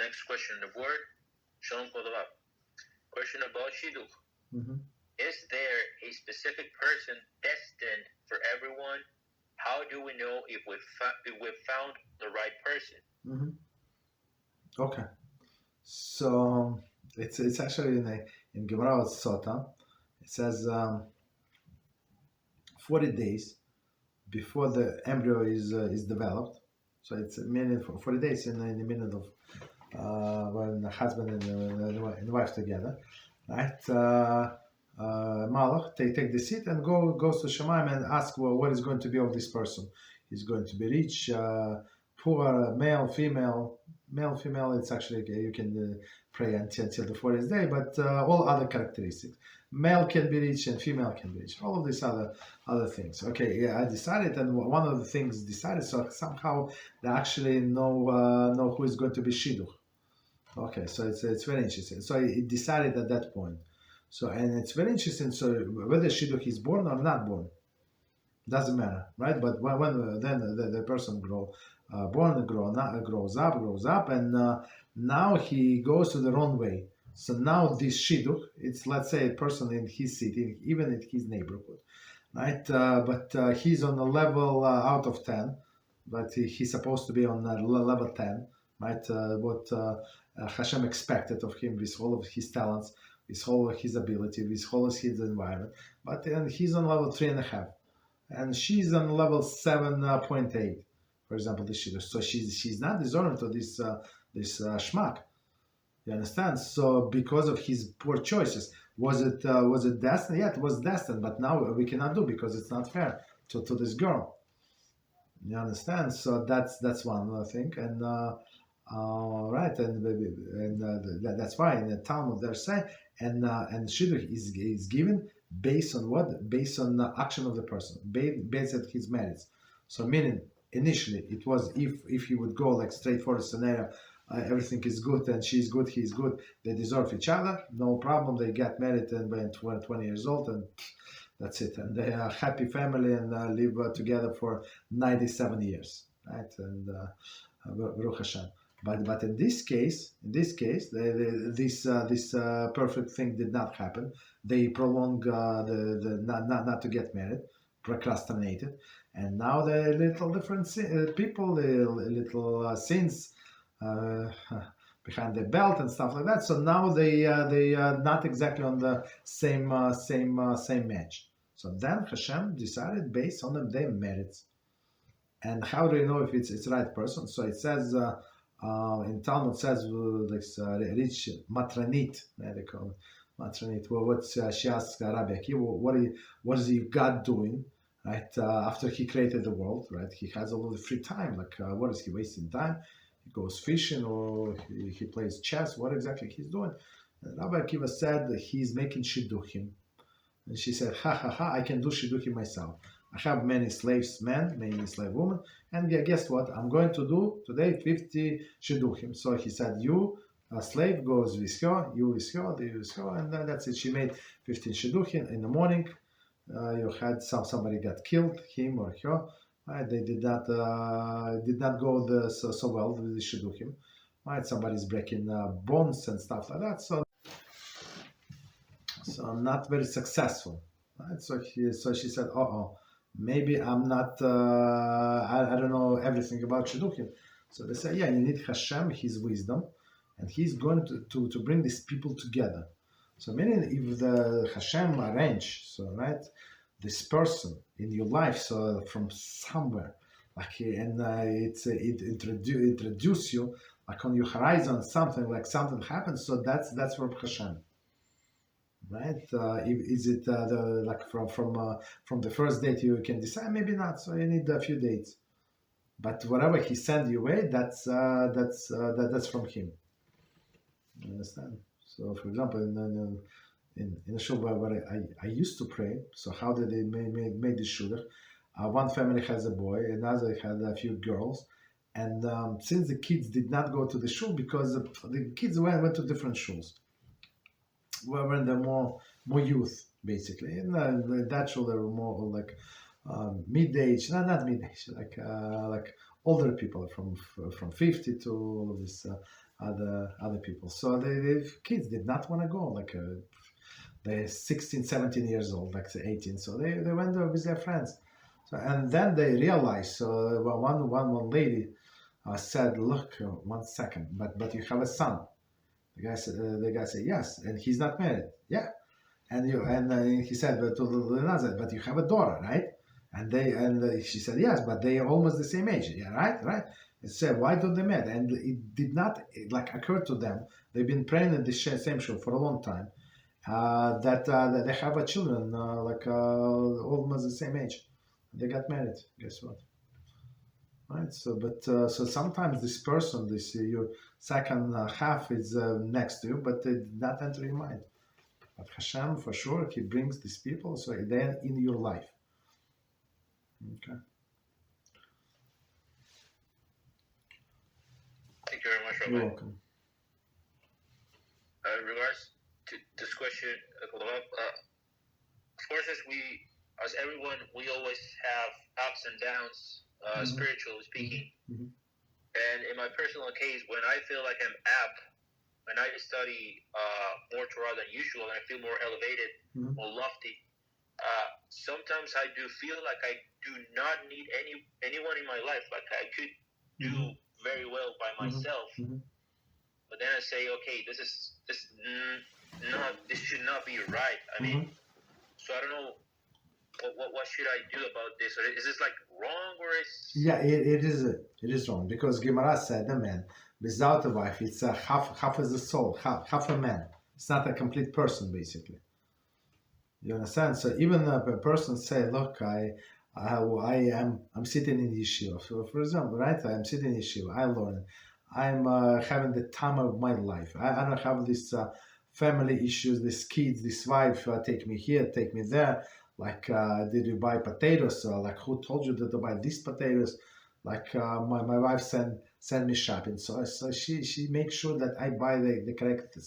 next question on the board. Shalom LevLeib. Question about Shidduch. Is there a specific person destined for everyone? How do we know if we've found the right person? Okay. So it's actually in Gemara Sotah. It says 40 days before the embryo is developed. So it's a minute for 40 days in the minute of when the husband and the wife together, right? Malach, they take the seat and goes to Shemaim and ask, well, what is going to be of this person? He's going to be rich, poor, male, female. Male, female, it's actually, you can pray until the 40th day, but all other characteristics. Male can be rich and female can be rich. All of these other things. Okay, yeah, I decided, and one of the things decided, so somehow they actually know who is going to be Shidduch. Okay, so it's very interesting. So it decided at that point. So, and it's very interesting, so whether Shidduch is born or not born, doesn't matter, right? But when then the person grows up, and now he goes to the wrong way. So now this Shidduch, it's, let's say, a person in his city, even in his neighborhood, right? But he's on a level out of 10, but he's supposed to be on level 10, right? What HaShem expected of him with all of his talents, with all of his ability, with all of his environment. But he's on level 3.5, and she's on level 7.8. For example, the Shidduch. So she's not deserving to this shmak. You understand? So because of his poor choices, was it destined? Yeah, it was destined. But now we cannot do because it's not fair to this girl. You understand? So that's one thing. And right, and that's why in the Talmud they're saying, and Shidduch is given based on what? Based on the action of the person, based on his merits. So meaning, initially, it was if you would go like straightforward scenario, everything is good and she's good, he's good, they deserve each other, no problem, they get married and when 20 years old, and that's it, and they are a happy family and live together for 97 years, right? And Baruch Hashem. But in this case, this perfect thing did not happen. They prolonged the not to get married, procrastinated, and now they're little different people, little sins behind their belt and stuff like that. So now they are not exactly on the same match. So then Hashem decided based on their merits. And how do you know if it's the right person? So it says in Talmud says rich matranit, they call it matranit. Well, what she asked Rabbi, what is God doing? Right after he created the world, right? He has a lot of free time. Like, what is he wasting time? He goes fishing or he plays chess. What exactly he's doing? And Rabbi Akiva said that he's making Shidduchim. And she said, I can do Shidduchim myself. I have many slaves men, many slave women, and guess what? I'm going to do today 50 Shidduchim. So he said, you, a slave, goes with her, you with her, they with her, and that's it. She made 15 Shidduchim in the morning. You had somebody got killed, him or her. Right? They did not go so well with the Shidduchim. Right? Somebody's breaking bones and stuff like that. So not very successful. Right? So she said, maybe I'm not. I don't know everything about Shidduchim. So they say, yeah, you need Hashem, His wisdom, and He's going to bring these people together. So meaning if the Hashem arrange, so right, this person in your life, so from somewhere, like, and it introduce you, like on your horizon, something happens, so that's from Hashem, right? Is it like from the first date you can decide? Maybe not. So you need a few dates, but whatever He send you away, that's from Him. You understand? So, for example, in a shul where I used to pray, so how did they make this shidduch? One family has a boy, another had a few girls, and since the kids did not go to the shul because the kids went to different shuls, when they're more youth, basically. In that shul, they were more like mid-age, not mid-age, like older people from 50 to all of this. other people. So the kids did not want to go. Like they're 16, 17 years old, like 18. So they went there with their friends. So, and then they realized. So one lady said, "Look, 1 second, but you have a son." The guy said, "Yes," and he's not married. Yeah, and he said to another, "But you have a daughter, right?" And she said, "Yes, but they are almost the same age." Yeah, right. And said, "Why don't they marry?" And it did not occur to them. They've been praying in the same shul for a long time. That they have a children almost the same age. They got married. Guess what? Right. So sometimes this person, your second half is next to you, but it did not enter your mind. But Hashem, for sure, He brings these people, so they're in your life. Okay. Thank you very much, Rabbi. You're welcome. In regards to this question, of course, as everyone, we always have ups and downs, spiritually speaking. Mm-hmm. And in my personal case, when I feel like I'm up, when I study more Torah than usual, and I feel more elevated, more lofty, sometimes I do feel like I do not need anyone in my life. Like I could do very well by myself. But then I say, okay, this should not be right. I mean, so I don't know. What should I do about this? Or is this like wrong, or is? Yeah, it is wrong, because Gemara said a man without a wife, it's half as a soul, half a man. It's not a complete person, basically. You understand? So even a person say, look, I'm sitting in yeshiva. For example, right? I'm sitting in yeshiva. I learn. I'm having the time of my life. I don't have this family issues, these kids, this wife, take me here, take me there. Like, did you buy potatoes? Like, who told you to buy these potatoes? Like, my wife send me shopping. So she makes sure that I buy the correct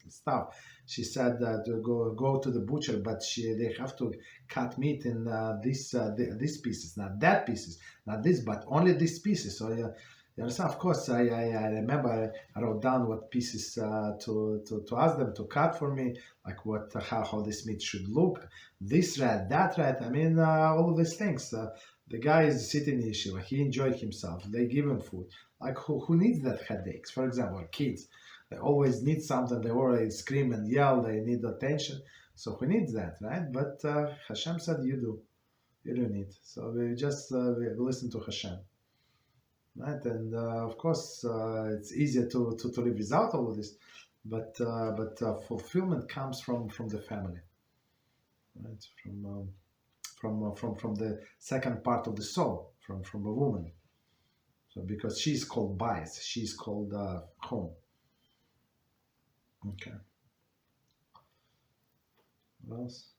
stuff. She said to go to the butcher, but they have to cut meat in these pieces, not that pieces, not this, but only these pieces. So you understand? Of course, I remember I wrote down what pieces to ask them to cut for me, like how this meat should look, this red, that red. I mean, all of these things. The guy is sitting in yeshiva. He enjoyed himself. They give him food. Like who needs that headaches? For example, kids. They always need something. They always scream and yell. They need attention. So who needs that, right? But Hashem said you do. You don't need. So we just we listen to Hashem. Right, and of course it's easier to live without all of this, but fulfillment comes from the family, right? From the second part of the soul, from a woman. So because she's called bias, she's called home. Okay. What else?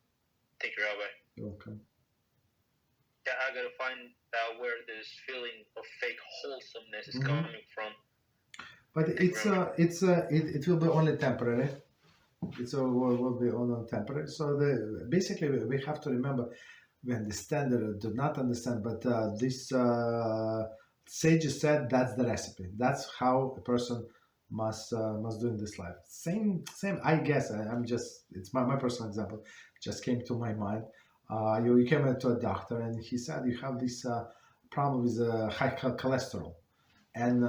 Thank you, Rabbi. You're welcome. Yeah, I gotta find out where this feeling of fake wholesomeness is coming from. But it will be only temporary. It will be only temporary. So basically we have to remember, we understand or do not understand, but this sages said that's the recipe. That's how a person must do in this life. Same. I guess it's my personal example. Just came to my mind. You came to a doctor and he said you have this problem with high cholesterol, and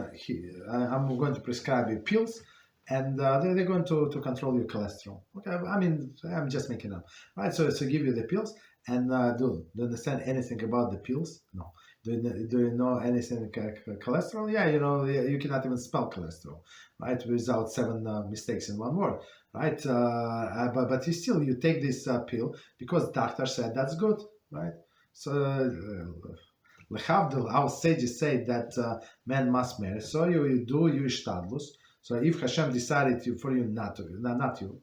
I'm going to prescribe you pills, and they're going to control your cholesterol. Okay, I mean I'm just making up, right? So give you the pills, and do you understand anything about the pills? No. Do you know anything cholesterol? Yeah, you cannot even spell cholesterol, right? Without 7 mistakes in one word. Right, but you take this pill because doctor said that's good, right? So our sages say that man must marry. So you do your shtadlus. So if Hashem decided for you not to, not you,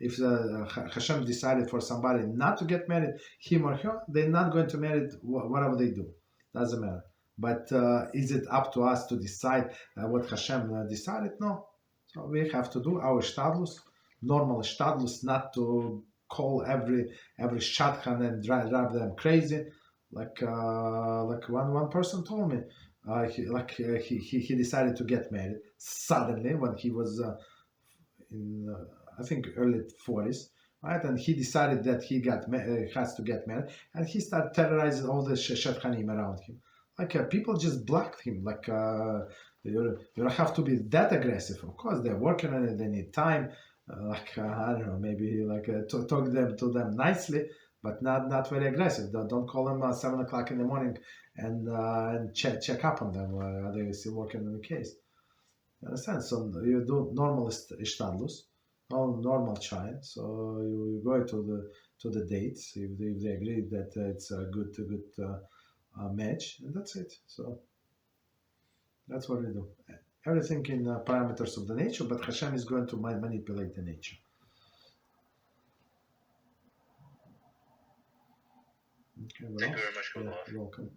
if Hashem decided for somebody not to get married, him or her, they're not going to marry whatever they do. Doesn't matter. But is it up to us to decide what Hashem decided? No. So we have to do our shtadlus, normal shtadlus, not to call every shadchan and drive them crazy. Like one person told me, he decided to get married suddenly when he was in I think early 40s, right? And he decided that he has to get married, and he started terrorizing all the shadchanim around him. People just blocked him. You don't have to be that aggressive. Of course, they're working on it. They need time. I don't know, maybe talk to them nicely, but not very aggressive. Don't call them 7 o'clock in the morning and check up on them. Are they still working on the case? You understand? So you do normal ishtadlus, normal child. So you go to the dates if they agree that it's a good match, and that's it. So that's what we do. Everything in parameters of the nature, but HaShem is going to manipulate the nature. Okay, Thank you very much, you're welcome.